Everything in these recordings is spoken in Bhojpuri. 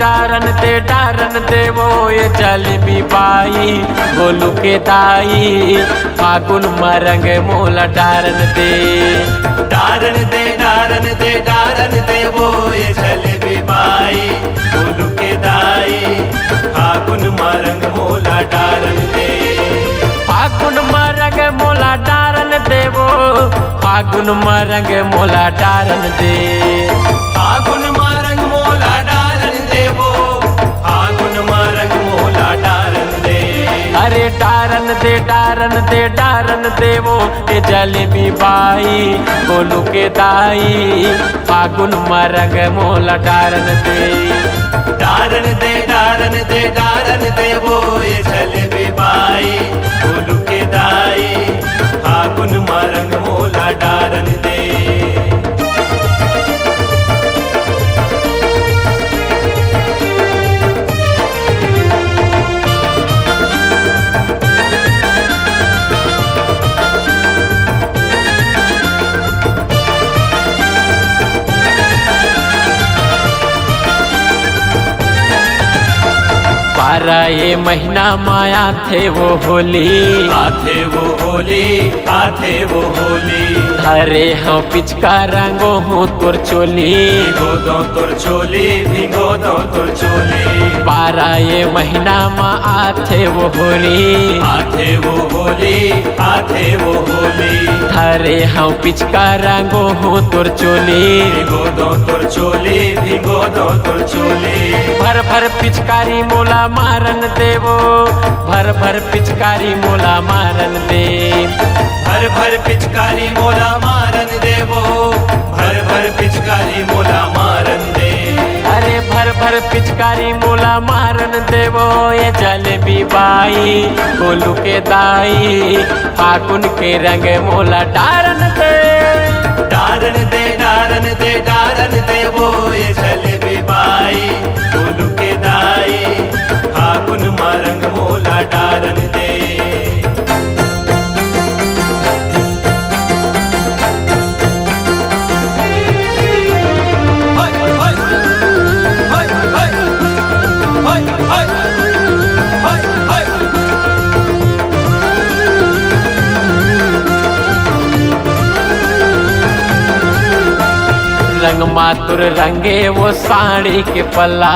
डारन दे वो ये जलेबी बाई गोलू के दाई फागुन मरंग मोला डारन दे वो ये जलेबी बाई गोलू के दाई फागुन मरंग मोला डारन दे फागुन मरंग मोला डारन दे वो फागुन मरंग मोला डारन दे फागुन मरंग मोला डारन दे वो फागुन मरंग मोला डारन दे अरे डारन दे वो ये जलेबी बाई गोलू के दाई फागुन मरंग मोला डारन दे वो ये जलेबी बाई गोलू के दाई फागुन मरंग मोला डारन दे बारह ये महीना माया थे वो होली आथे वो होली अरे हाँ पिचका रंगो हूँ तोर चोली भिंगो दो तोर चोली बारह ये महीना माँ आथे वो होली आथे वो होली अरे हाँ पिचका रंगो हूँ तोर चोली भिंगो दो तोर चोली भर पिचकारी मोला मारन देवो भर पिचकारी मोला मारन दे भर पिचकारी मोला मारन देवो भर पिचकारी मोला मारन दे अरे भर पिचकारी मोला मारन देवो ये जलेबी बाई गोलू के दाई फागुन के रंग मोला डारन दे वो ये जलेबी बाई गोलू के दाई फागुन मरंग मोला डारन दे रंग मातुर रंगे वो साड़ी के पल्ला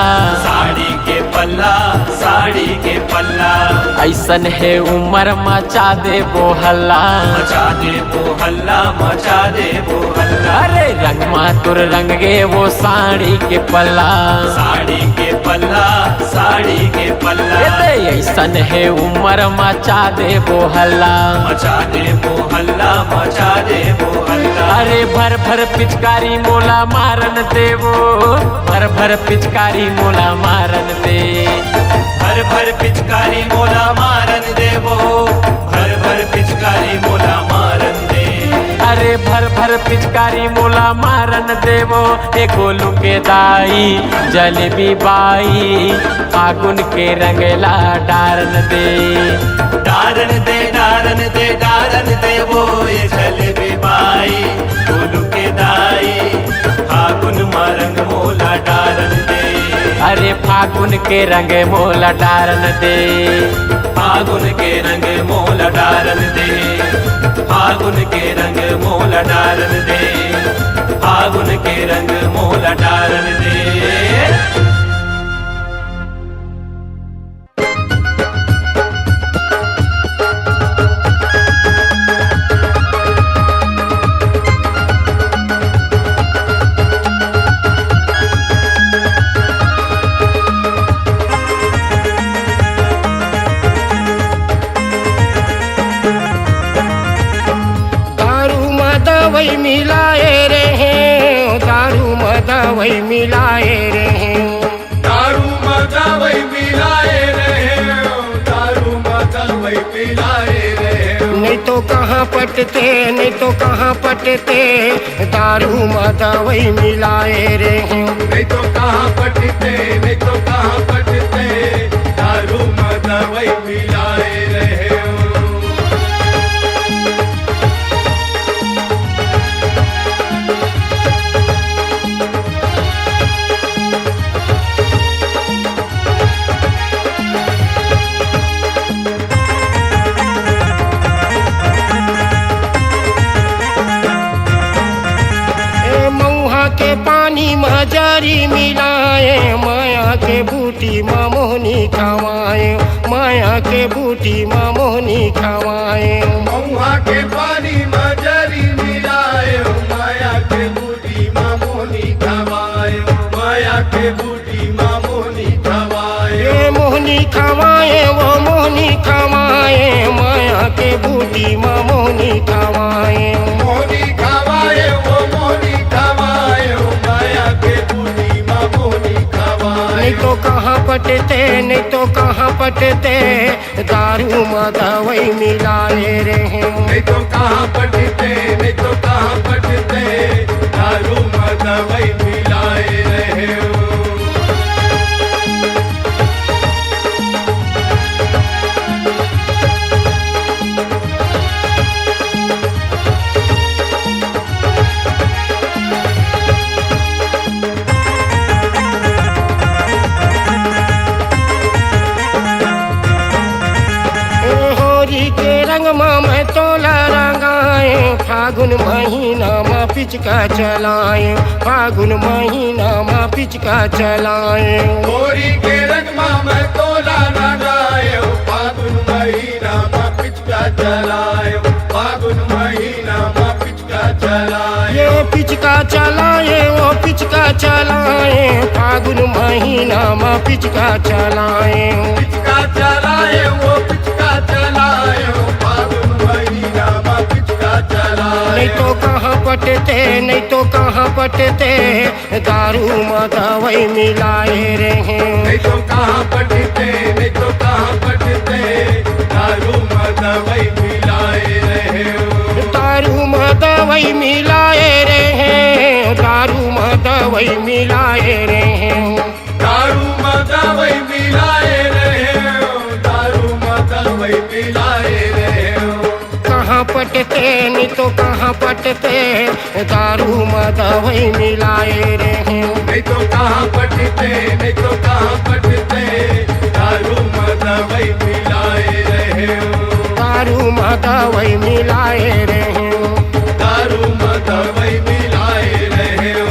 ऐसन है उमर मचा दे वो हल्ला अरे रंग मातुर रंगे वो साड़ी के पल्ला ऐसन है उमर मचा दे वो हल्ला अरे भर पिचकारी मोला मारन देवो भर पिचकारी मोला मारन दे भर पिचकारी मोला मारन देवो भर पिचकारी मोला मारन दे अरे भर पिचकारी मोला मारन देवो ए गोलू के दाई जलेबी बाई फागुन के रंगला डारन दे वो ये जलेबी बाई गोलू के दाई फागुन मरंग मोला डारन दे अरे फागुन के रंग मोला डारन दे फागुन के रंग मोला डारन दे फागुन के रंग मोला डारन दे फागुन के रंग मोला डारन दे मिलाए रे हैं दारू मदवई मिलाए रे हैं दारू मदवई मिलाए रे हैं दारू मदवई मिलाए रे हैं नहीं तो कहाँ पटते दारू मदवई मिलाए रे हैं नहीं तो कहाँ पटते दारू मदवई मिलाए रे हैं पानी मजारी मिलाए माया के बूटी माँ मोहनी खवाए माया के बूटी माँ मोहनी खवाए महुआ के पानी मजरी मिलाए माया के बूटी मामोनी खवाए माया के बूटी मामोनी खवाए ये मोहनी खवाए वो मोहनी खवाए माया के बूटी माँ मोहनी खवाए मोहनी खवाए वो मोहनी खवाए माया के बूटी मामोनी खवाए नहीं तो कहाँ पटते नहीं तो कहाँ पटते दारू में दवाई मिलाए रहे नहीं तो कहाँ पटते नहीं तो कहाँ पटते दारू में दवाई मिलाए रहे हो होली के रंग में मैं तोला रंगाए फागुन महीना में पिचका चलाए फागुन महीना में पिचका चलाए गोरी के रंगमा में तोला लगाए फागुन महीना में पिचका चलाए फागुन महीना में पिचका चलाए ये पिचका चलाए वो पिचका चलाए फागुन महीना में पिचका चलाए पिचका चलाए वो पिचका चलाए फागुन महीना में पिचका चलाए नहीं तो कहाँ पटते नहीं तो कहाँ पटते दारू में दवाई मिलाए रहे नहीं तो कहाँ पटते नहीं तो कहाँ पटते दारू में दवाई मिलाए रहे हो दारू में दवाई मिलाए रहे दारू में दवाई मिलाए रहे दारू में दवाई मिलाए रहे हो दारू में दवाई मिलाए रहे हो कहाँ पटते नहीं तो कहाँ पटते दारू में दवाई मिलाए रहे नहीं तो कहाँ पटते नहीं तो कहाँ पटते दारू में दवाई मिलाए रहे हो दारू में दवाई मिलाए रहे दारू में दवाई मिलाए रहे हो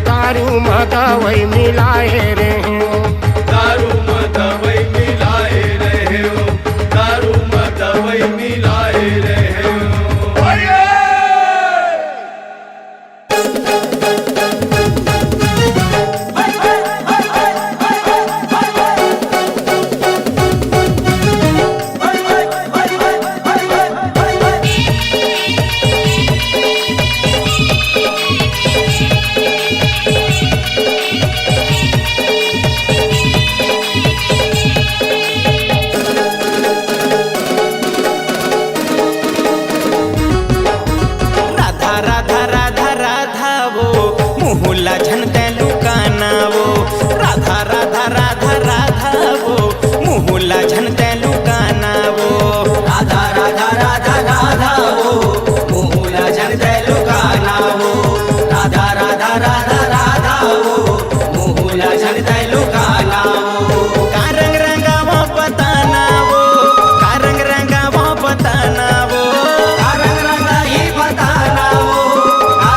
दारू में दवाई मिलाए रहे दारू में दवाई मिलाए रहे हो दारू में दवाई मिलाए रहे हो राधा राधा राधा राधा वो मुहुला झनते लुकाना वो राधा राधा राधा राधा वो मुहुला झनते लुकाना वो राधा राधा राधा राधा वो मुहुला झनते लुकाना वो राधा राधा राधा राधा वो मुहुला झनते लुकाना वो का रंग रंगावा बताना वो का रंग रंगावा बताना वो का रंग रंगा ही बताना वो का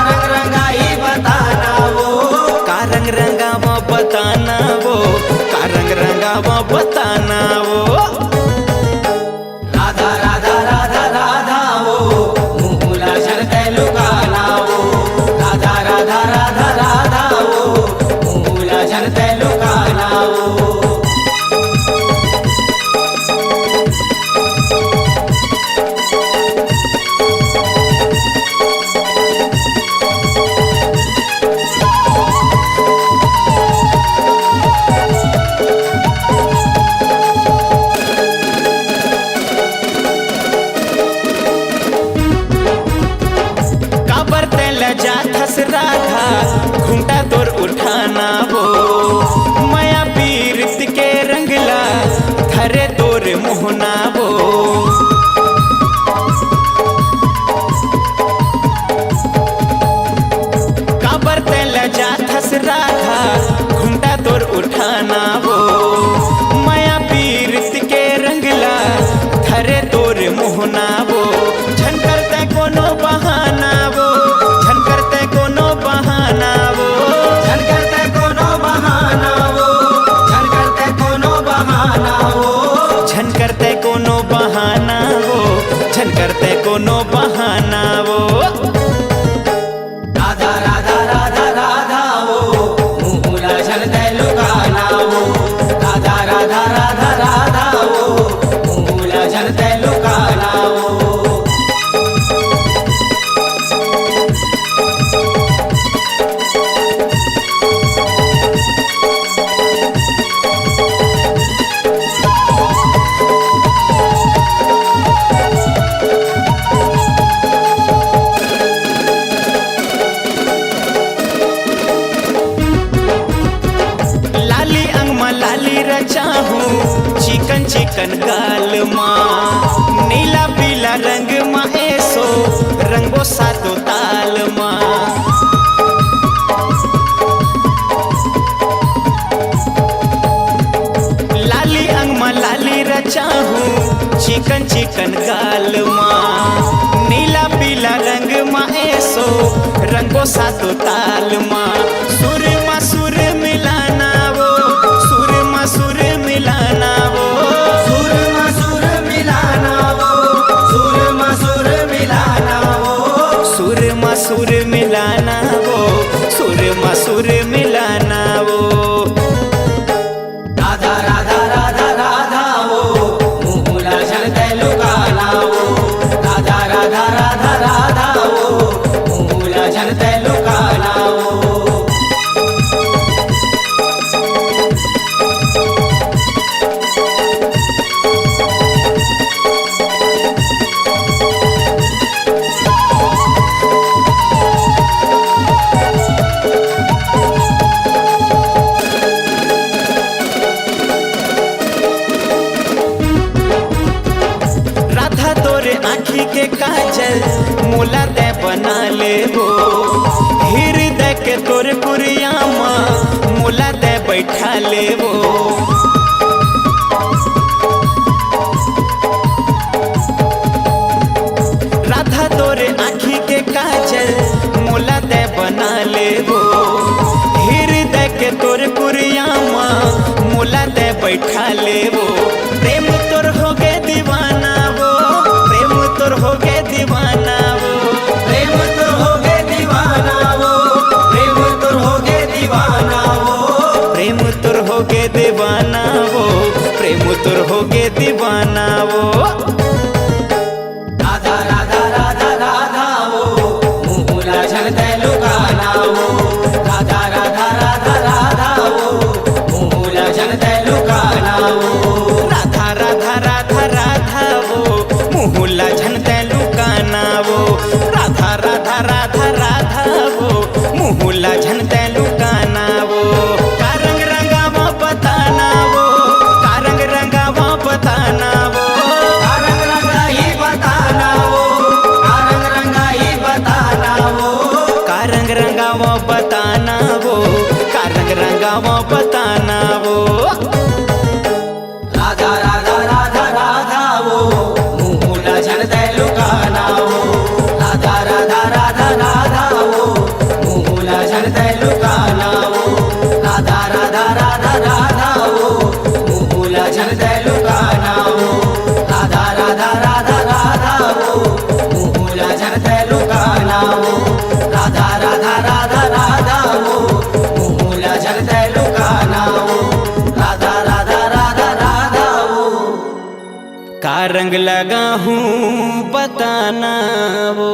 लुकाना वो। राधा राधा राधा राधा वो मुहुला झलते लुकाना वो। राधा राधा राधा राधा वो मुहुला झलते लुकाना वो। लाली अंगमा लाली रचाहू चिकन चिकन गाल माँ। नीला पीला रंग माँ ऐसो रंगो सातो ताल माँ। लाली अंगमा लाली रचाहू चिकन चिकन गाल माँ। नीला पीला रंग माँ ऐसो रंगो सातो ताल माँ। सुर माँ सुर मिलाना वो, सुर माँ सुर मिलाना वो। सुर मा सुर मिलाना वो। सुर मा सुर मिलाना वो। सुर माँ सुर मिलाना वो, सुर माँ सुर मिलाना वो। राधा राधा राधा राधा वो मुहुला झलते लुकाना वो। राधा राधा राधा राधा वो मुहुला झलते लुकाना वो। राधा तोरे आँखी के काजल मोला दे बना ले वो। हृदय के तोरे पुरिया माँ मोला दे बैठा ले वो। राधा तोरे आँखी के काजल मोला दे बना ले वो। हृदय के तोरे पुरिया माँ मोला दे बैठा ले वो। प्रेम तोर हो गे दीवाना वो, प्रेम तोर हो गे दीवाना वो। प्रेम तो हो गे दीवाना वो। प्रेम तो हो गे दीवाना वो। प्रेम तोर हो गे दीवाना वो, प्रेम तोर हो गे दीवाना वो। राधा राधा राधा राधा वो मुहुला झलते लुकाना वो। राधा राधा राधा राधा वो मुहुला झलते लुकाना वो। राधा राधा राधा राधा वो मुहुला झनते लुकाना वो। राधा राधा राधा राधा वो मुहुला झनते लुकाना वो। का रंग रंगावा बताना वो, का रंग रंगावा बताना वो। रंग रंगा ही बताना वो। रंग रंगा ही बताना वो। का रंग रंगावा बताना वो, का रंग रंगावा बताना वो। राधा राधा राधा राधा वो मुहुला झलते लुकाना वो। राधा राधा राधा राधा वो मुहुला झलते लुकाना वो। राधा राधा राधा राधा वो मुहुला झलते लुकाना वो। राधा राधा राधा राधा वो मुहुला झलते लुकाना वो। राधा राधा राधा राधा वो मुहुला झलते लुकाना वो। राधा राधा राधा राधा वो। का रंग लगा हूँ बताना वो।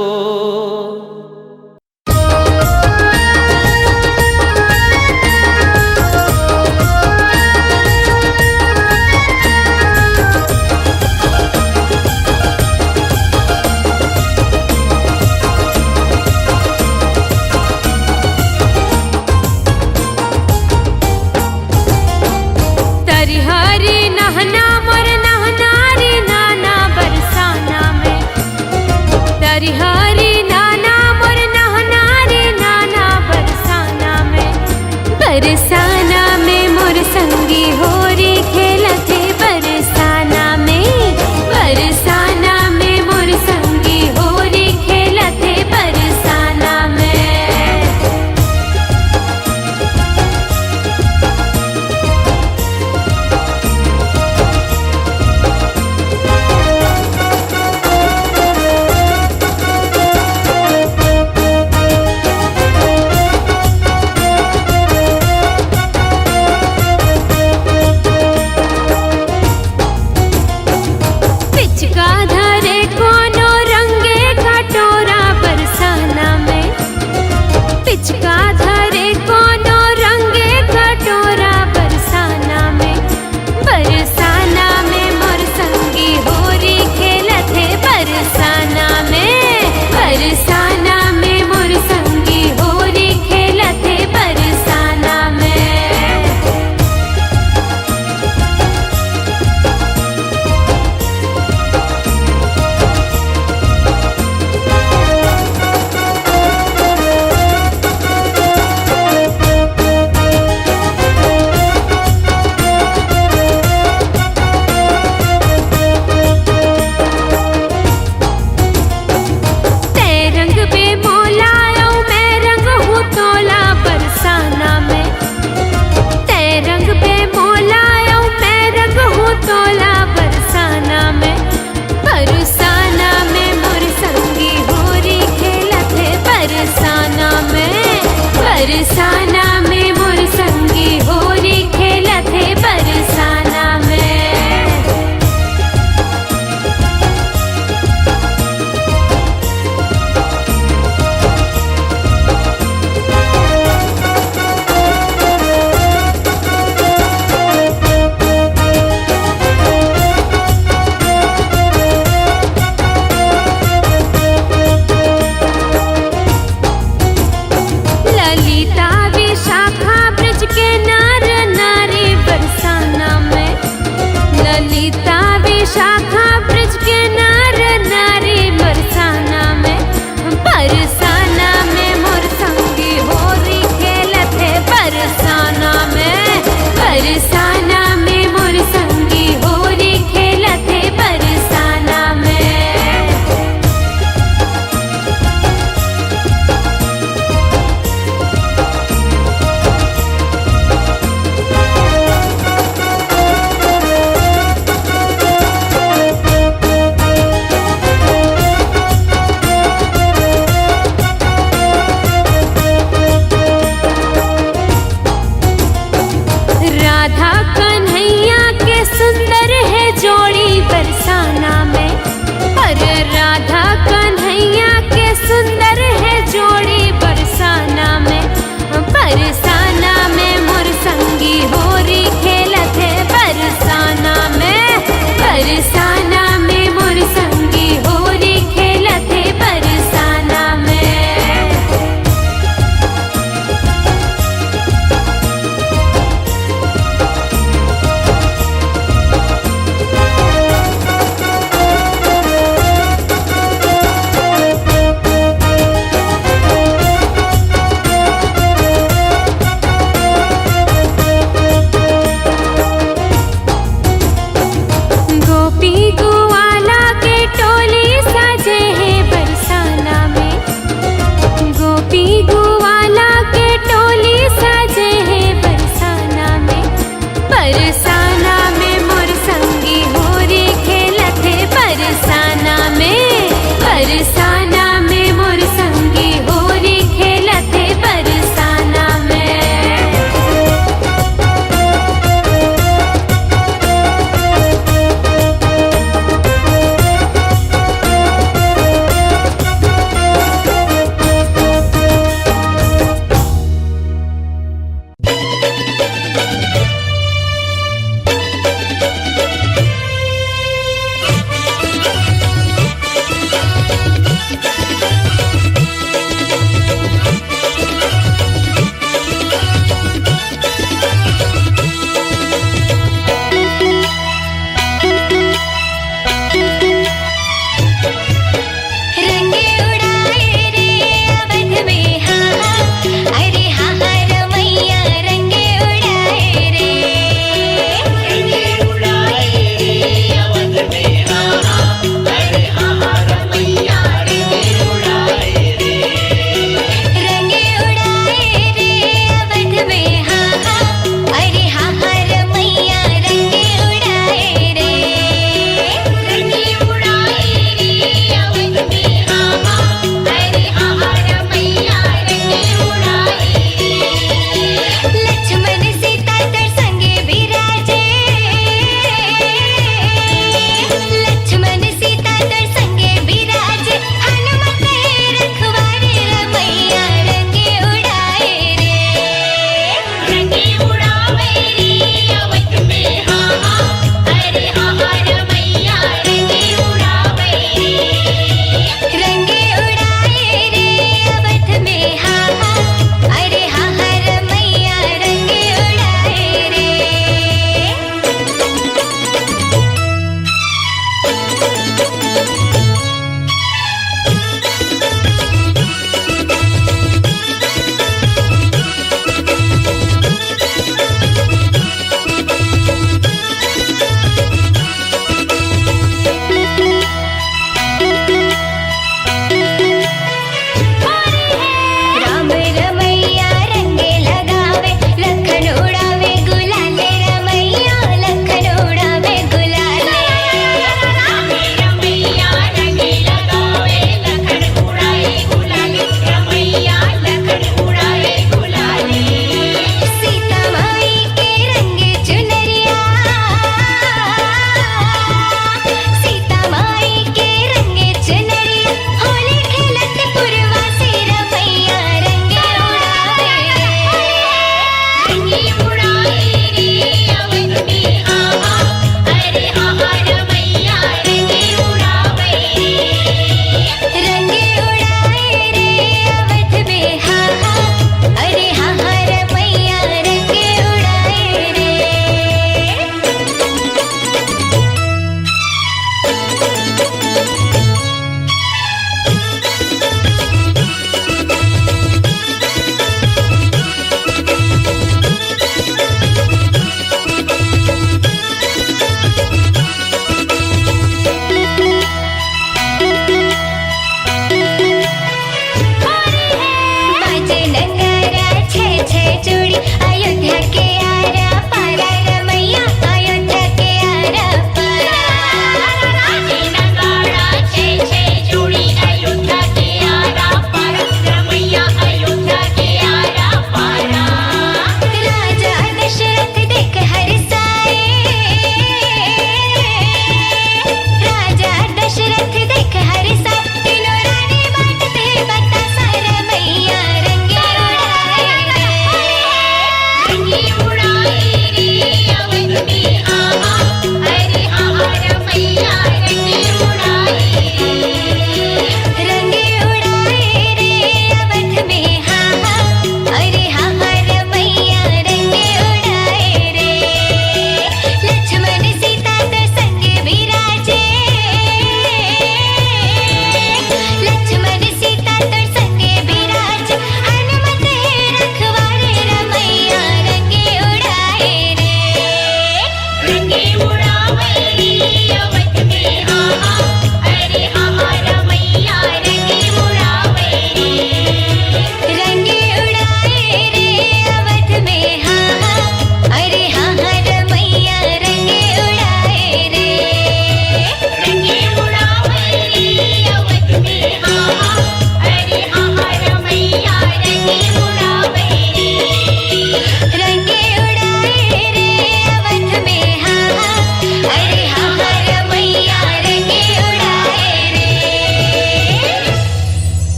तरिहरी नहना मोर नहना रे नाना बरसाना में। तरिहरी नाना मोर नहना रे नाना बरसाना में। बरसाना में मोर संगी होरी खेलते बरसाना में। बरसाना में मोर संगी होरी खेलते बरसाना में।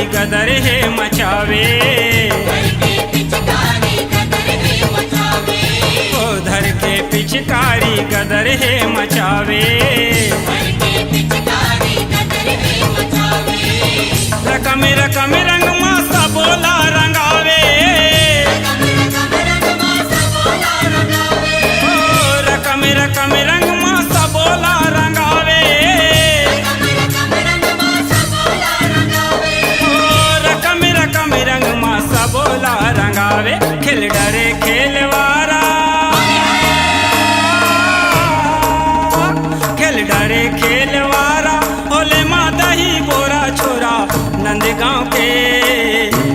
गदर है मचावे, ओ धर के पिचकारी गदर है मचावे। रकम रकम रंग मासा बोला रंगावे, ओ रकम रकम रंग मासा बोला रंगावे, ओ रकम रकम रंग मासा बोला रंगावे। खिल डरे खेलवारा, खिल डरे खेलवारा, होले माँ दही बोरा छोरा नंद गाँव के,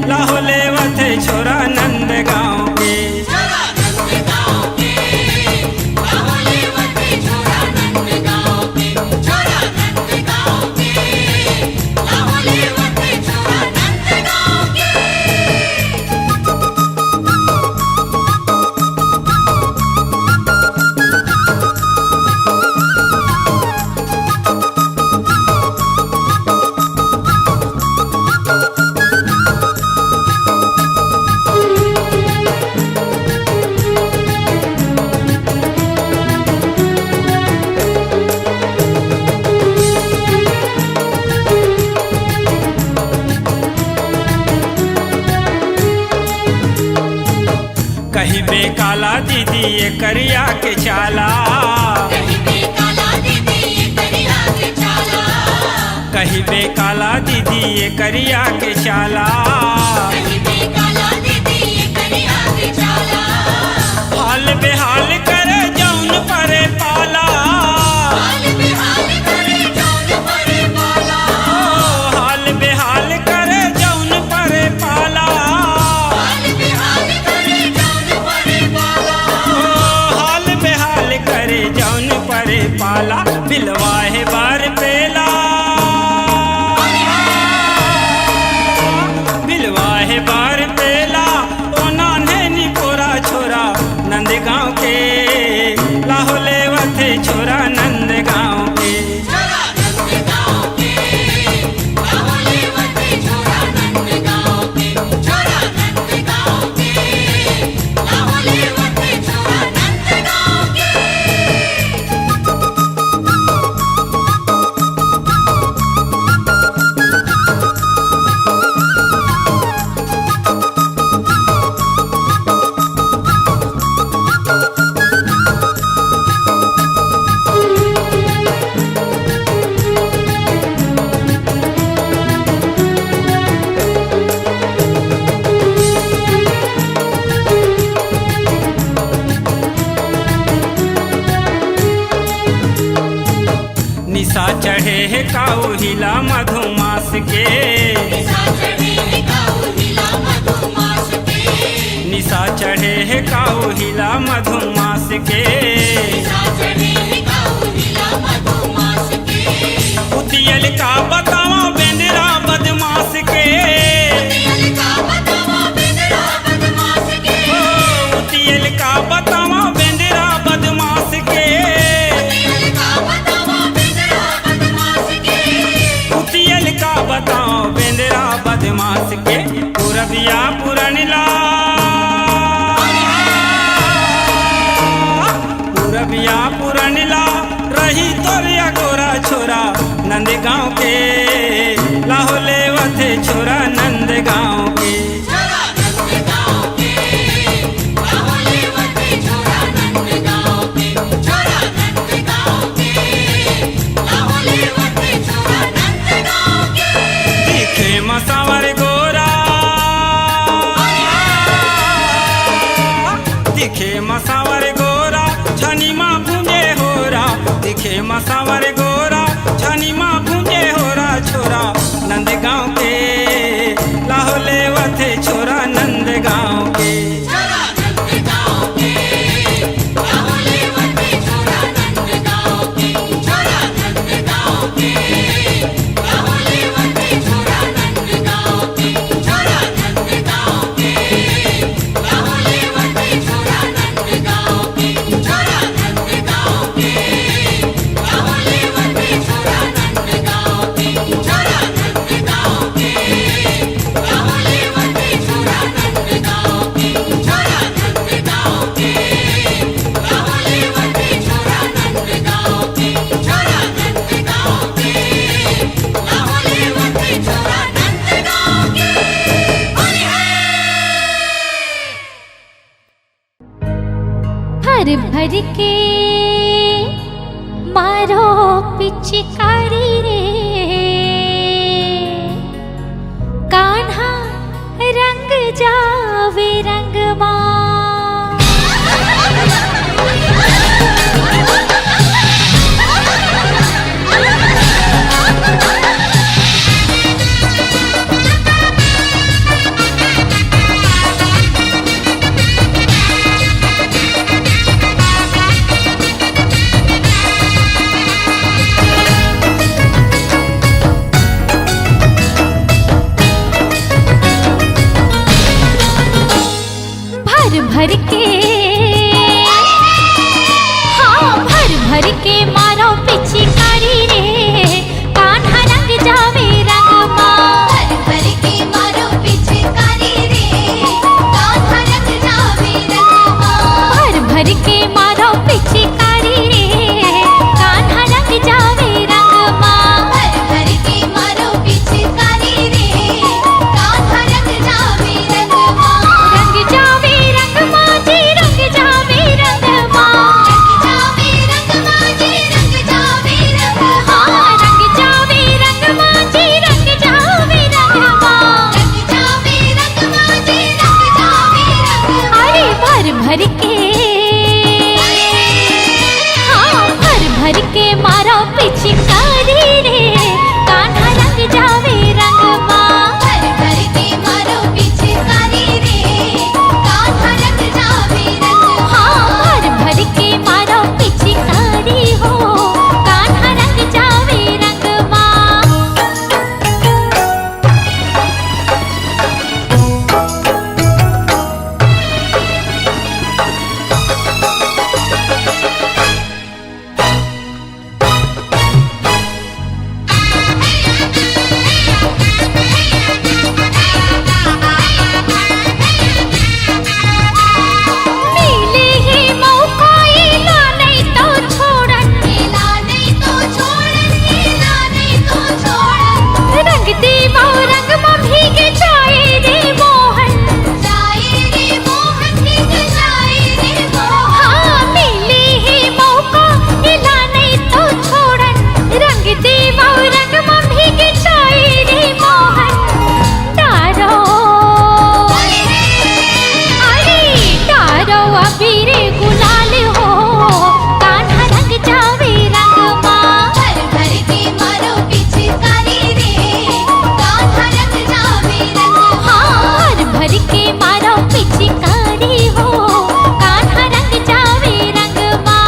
लाहोले वथे छोरा नंद गाँव के। कहीं बेकाला दीदी ये करिया के चाला, कहीं बेकाला दीदी ये करिया के चाला, हाल बेहाल करे जौन परे पाला, हाल बेहाल करे जौन परे पाला, हाल बेहाल करे जौन परे पाला, हाल बेहाल करे जौन परे पाला। बिलवा है बार पेला, बिलवा है बार पेला, ओ नान्हे नी कोरा छोरा नंद गाँव के, लाहोले वथे छोरा नंद गाँव के। निशा चढ़े है काऊ हिला मधुमास के, निशा चढ़े है काऊ हिला मधुमास के, उतियल का बतावा बेंदरा बदमाश के, उतियल का बतावा बेंदरा बदमाश के, उतियल का बतावा बेंदरा बदमाश के, उतियल का बताओ बेंदरा बदमाश के। पूरबिया पुरनिला, पूरबिया पुरनिला, रही तोरिया गोरा छोरा नंद गाँव के, लाहोले वथे छोरा नंद गाँव के। दिखे मसावर गोरा, दिखे मसावर गोरा, छनी माँ भूंजे होरा, दिखे मसावर गोरा, छनी माँ भूंजे होरा छोरा नंद गाँव के, लाहोले वथे छोरा नंद गाँव के। भर भर के मारो पिचकारी रे कान्हा रंग जावे रंगमा। भर के हाँ भर भर के मारो पिचकारी रे कान्हा रंग जावे रंगमा। भर भर के मारो पिचकारी रे कान्हा रंग जावे रंगमा। भर भर के मारो पिचकारी रे कान्हा रंग जावे रंगमा। भर भर के मारो पिचकारी रे कान्हा रंग जावे रंगमा। रंग जावे रंगमा जी रंग जावे रंगमा। रंग जावे रंगमा जी रंग जावे रंगमा। रंग जावे रंगमा जी रंग जावे रंगमा। रंग जावे रंगमा जी रंग जावे रंगमा। अरे भर भर के हाँ भर भर के मारो पिचकारी रे कान्हा रंग जावे रंगमा। भर भर के मारो पिचकारी रे कान्हा रंग जावे रंगमा। हाँ भर भर के मारो पिचकारी हो कान्हा रंग जावे रंगमा। मिले ही मौका इला नहीं तो छोड़न। इला नहीं तो छोड़न। इला नहीं तो छोड़न। रंग दीवा रंग में भीगे जाए रे मोहन। जाए रे मोहन भीग जाए रे मोहन। हाँ मिले ही मौका इला नहीं तो छोड़न। रंग दीवा रंग में भीगे जाए रे मोहन। तारो अरे तारो अबीर गुलाल हो कान्हा रंग जावे रंगमा। भर भर के मारो पिचकारी रे कान्हा रंग जावे रंगमा। भर भर के मारो पिचकारी हो कान्हा रंग जावे रंगमा।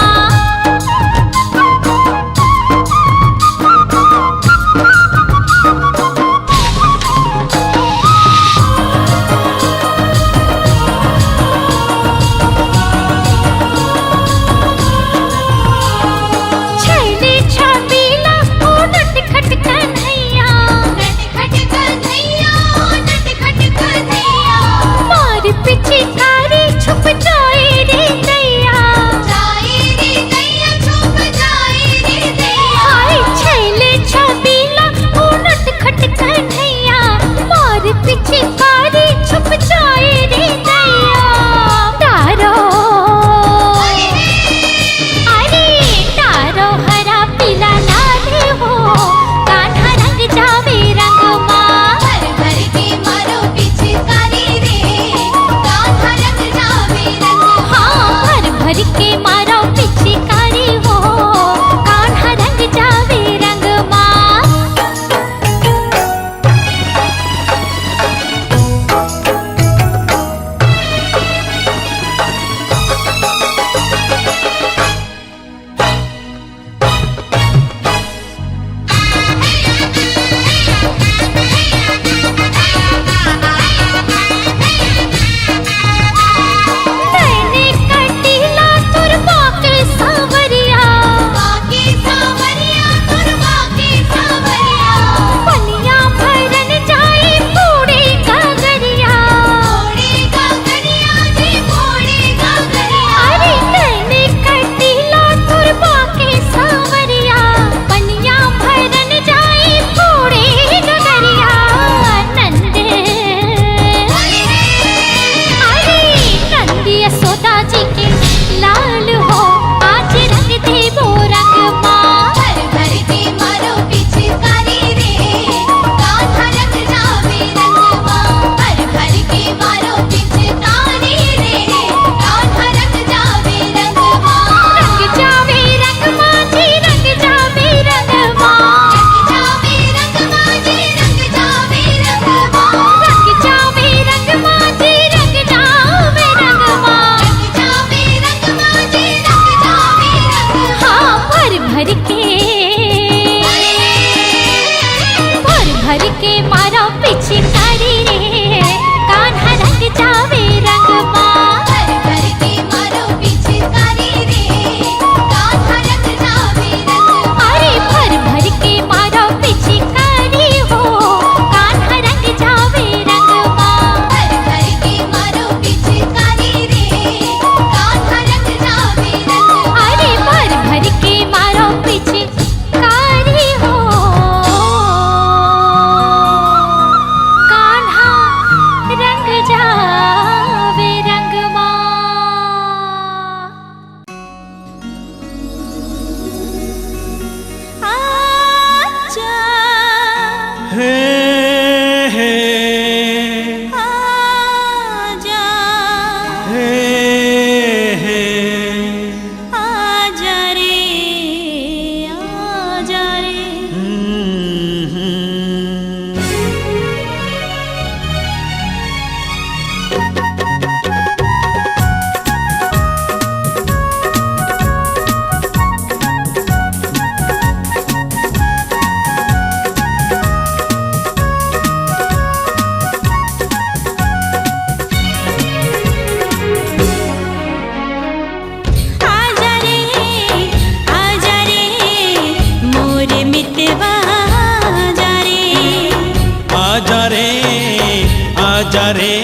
आजा रे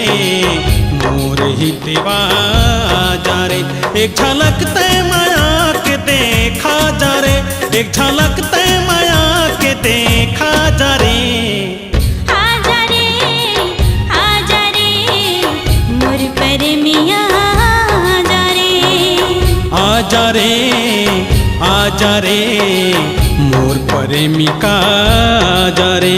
मोर हितवा जा रे एक झलक ते माया के देखा जा रे एक झलक ते माया के देखा जा रे आजा रे मोर प्रेमिया आजा रे मोर प्रेमिका जा रे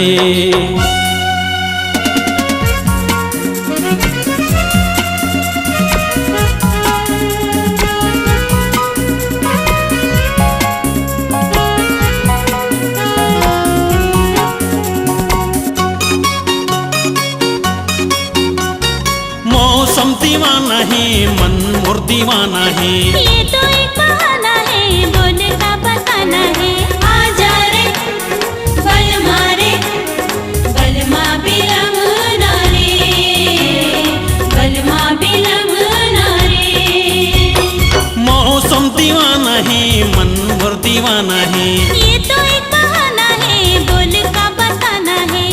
मौसम दीवाना है मन मोर दीवाना है ये तो एक बहाना है बोले का बताना है आजा रे बलमा बिलम ना रे मौसम दीवाना है मन मोर दीवाना है ये तो एक बहाना है बोले का बताना है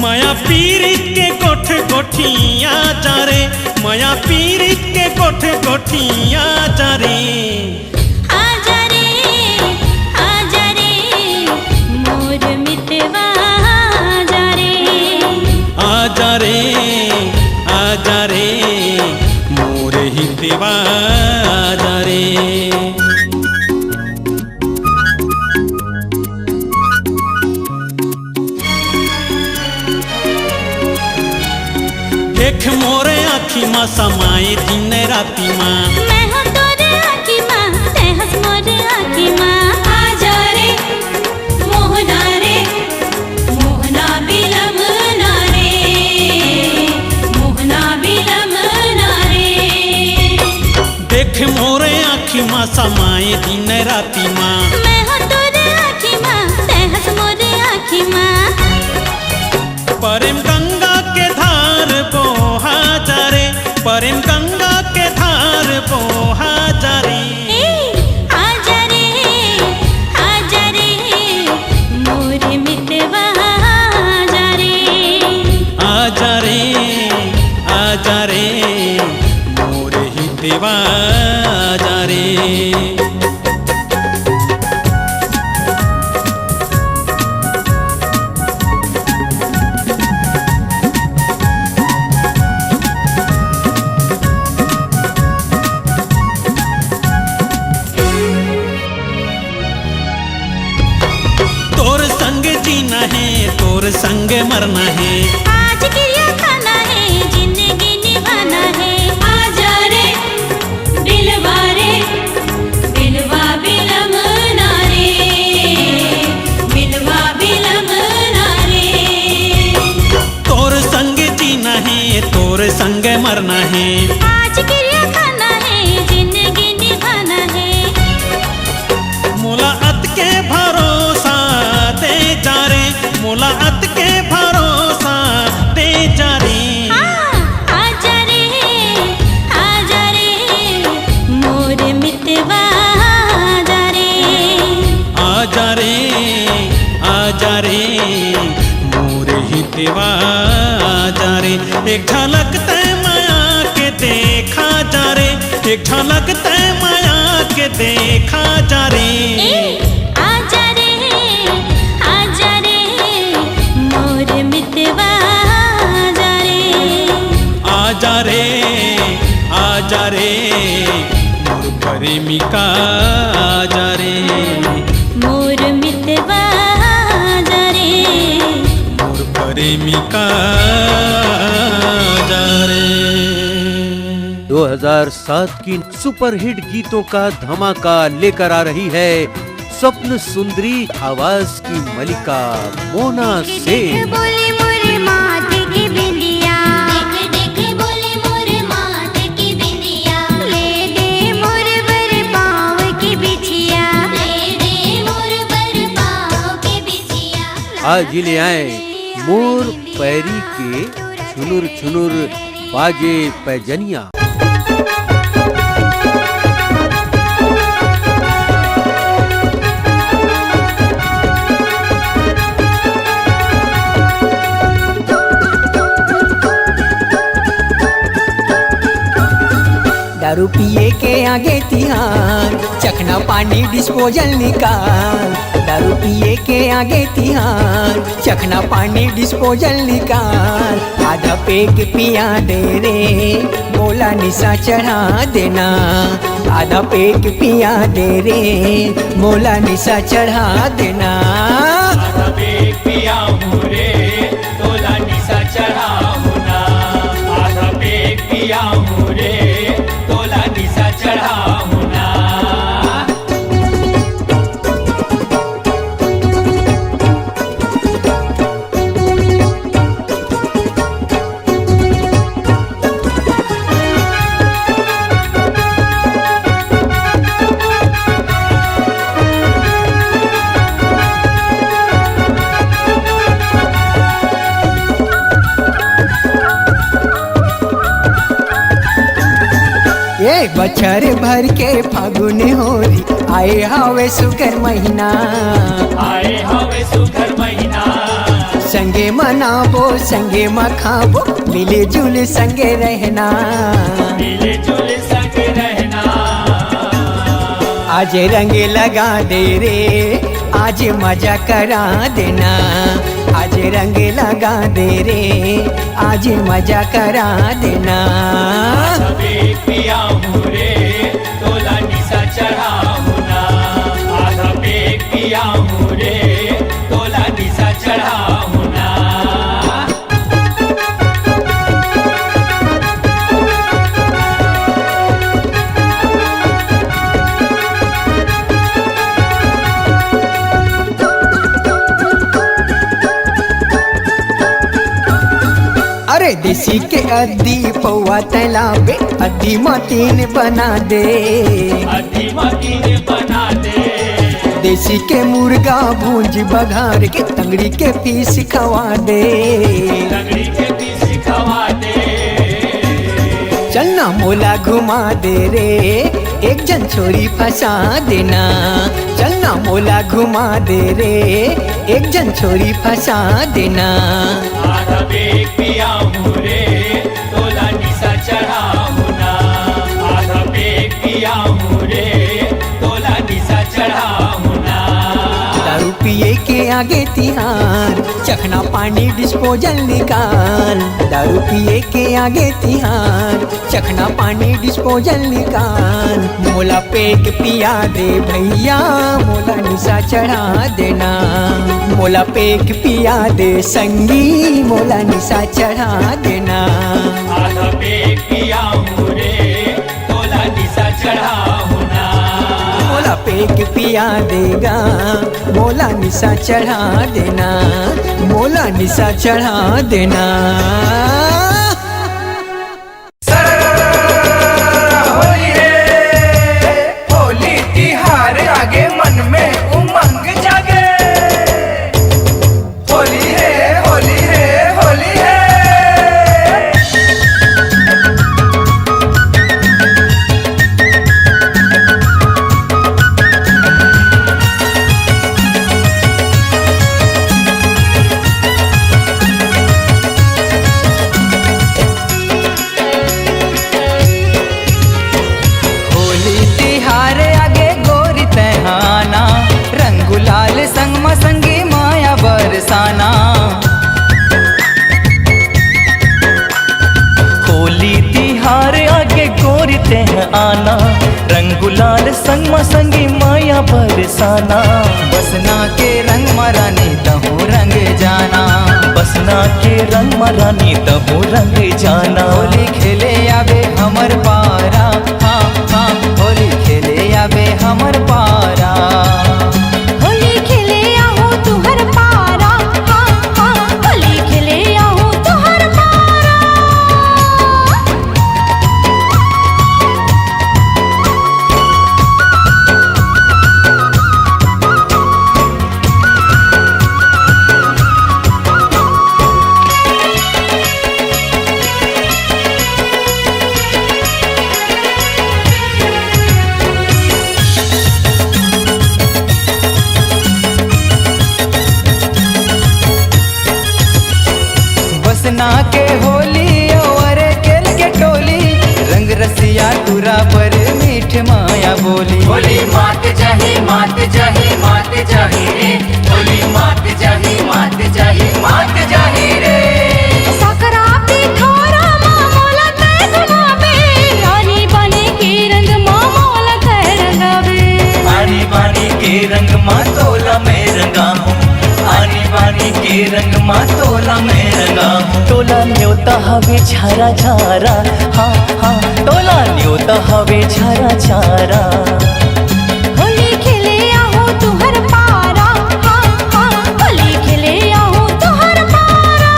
माया पीरित के कोठ कोठिया जा रे माया पीरित के कोठ कोठिया जा रे आजा रे मोर मितवा आजा रे मोर हितवा जा रे देख मोरे आखी माँ समाए दिन राती माँ मैं हूँ तोरे आखी माँ ते हंस मोरे आखी माँ आजा रे मोहना बिलम ना रे देख मोरे आखी माँ समाए दिन राती माँ मैं हूँ तोरे आखी माँ ते हंस मोरे आखी माँ प्रेम गंगा के धार बोहा जा रे प्रेम गंगा के धार बोहा जा रे आजा रे मोर मितवा आजा रे मोर हितवा जा रे तोर संग जीना है तोर संग मरना है आज क्रिया खाना है जिंदगी निभाना है आजा रे बिलवा बिलम ना रे तोर संग जीना है तोर संग मरना है आज क्रिया खाना है जिंदगी निभाना है मोला अत के भरोसा दे जा रे मोला अत के भरोसा दे जा रे आजा रे मोर मितवा आजा रे मोर हितवा जा रे एक झलक ते माया के देखा जा रे एक झलक ते माया के देखा जा रे आजा रे मोर मितवा आजा रे मोर प्रेमिका जा रे मोर मितवा मोर प्रेमिका जा रे 2007 की सुपरहिट गीतों का धमाका लेकर आ रही है स्वप्न सुंदरी आवाज की मलिका मोना सेन। बोले मोरे माथे की बिंदिया देख बोले आज ही ले आए मोर पैरी के छुनुर छुनुर बाजे पैजनिया। दारू पिए के आगे तिहार, चखना पानी डिस्पोजल निकाल। दारू पिए के आगे तिहार, चखना पानी डिस्पोजल निकाल। आधा पेग पिया दे रे, बोला निशा चढ़ा देना। आधा पेग पिया दे रे, बोला निशा चढ़ा देना। आधा पेग पिया हूँ रे, बोला निशा चढ़ा होना। आधा पेग पिया हूँ रे, बोला निशा चढ़ा होना। एक बछर भर के फागुन होरी, आए हवे सुगर महीना। आए हवे सुघर महीना, संगे मनाबो संगे मखाबो, मिले जुले संगे रहना। मिले जुले संग रहना। आज रंग लगा दे रे, आज मजा करा देना। आज रंग लगा दे रे, आज मजा करा देना। आधा पेग पिया हूँ रे, बोला निशा चढ़ा होना। आधा पेग पिया हूँ रे, बोला निशा चढ़ा होना। अरे देसी के अद्दी पौवा तैलाबे, अद्दी मतीन बना दे। अधी मकीन बना दे, देसी के मुर्गा भूंज बघार के, तंगड़ी के पीस खवा दे। लगड़ी के पीस खवा दे। चलना मोला घुमा दे रे, एक जन छोरी फंसा देना। चलना मोला घुमा दे रे, एक जन छोरी फंसा देना। आधा पेग पिया हूँ रे, बोला निशा चढ़ा होना। आधा पेग पिया हूँ रे, बोला निशा चढ़ा होना। दारू पिए के आगे तिहार, चखना पानी डिस्पोजल निकाल। दारू पिए के आगे तिहार, चखना पानी डिस्पोजल निकाल। मोला पेग पिया दे भैया, मोला निशा चढ़ा देना। मोला पेग पिया दे संगी, मोला निशा चढ़ा देना। आधा पेग पिया हूँ रे, बोला निशा चढ़ा होना। मोला पेग पिया देगा, मोला निशा चढ़ा देना। मोला निशा चढ़ा देना। होली है, होली तिहार आगे मन में उमंग जागे। होली है, होली है, होली है। होली तिहार आगे गोरी तहाना, रंग गुलाल संग मसंगी माया बरसाना। होली तिहार आगे गोरी तहाना, रंग गुलाल संग मसंगी माया बरसाना। बसना के रंग मरानी तहु रंग जाना, बसना के रंग मरानी तहु रंग जाना। होली खेले आवे हमर पारा, हाँ हाँ होली खेले आवे हमर पारा। होली खेले आहू तुहर पारा, हाँ हाँ होली खेले आहू तुहर पारा। बोली होली मात जाही मात जाही मात जाही रे होली मात जाही मात जाही मात जाही रे साखरा पिठोरा मामोला तय गुलाबे रानी बने के रंग मामोला तय रंगावे आनी बानी के रंग माँ तोला में रंगा हूँ आनी बानी के रंग माँ तोला में रंगा हूँ टोला न्योता हवे झारा झारा हाँ हाँ टोला न्योता हवे झारा झारा होली खेले आहो तुहर पारा हाँ हाँ होली खेले आहो तुहर पारा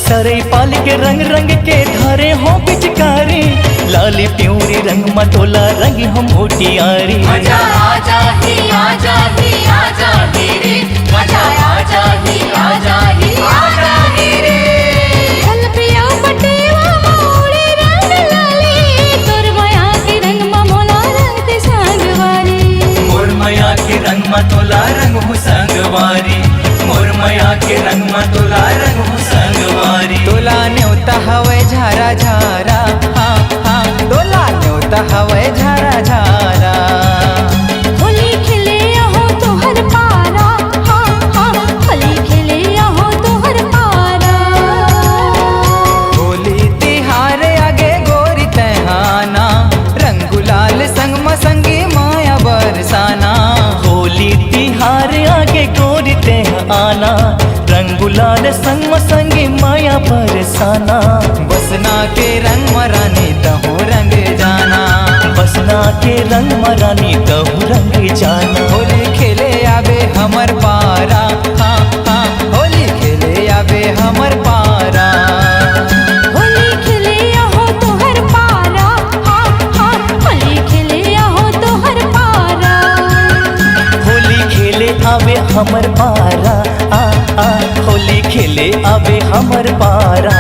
सरई पाल के रंग रंग के धारे हो पिचकारी लाली प्यूरी रंग मटोला रंग हम मोटियारी मजा आ जाही आ जाही आ जाही रे मजा आ जाही आ जाही आ जाही रे चल पिया पटेवा मोरे रंग लाली तोर माया के रंग मामोला रंग ते सांगवारी मोर माया के रंग माँ तोला रंग हूँ संगवारी मोर माया के रंग माँ तोला रंग हूँ संगवारी टोला न्योता हवे झारा झारा हाँ हाँ टोला न्योता हवे झारा झारा होली खेले आहो तुहर पारा हाँ हाँ होली खेले आहो तुहर पारा होली तिहार आगे गोरी तहाना रंग गुलाल संग मसंगी माया बरसाना होली तिहार आगे गोरी तहाना रंग गुलाल संग मसंगी माया बरसाना बसना के रंग मरानी तहु रंग जाना बसना के रंग मरानी तहु रंग जाना होली खेले आवे हमर पारा हाँ हाँ होली खेले आवे हमर पारा होली खेले आहो तुहर पारा हाँ हाँ होली खेले आहो तुहर पारा होली खेले आवे हमर पारा आ आ होली खेले आवे हमर पारा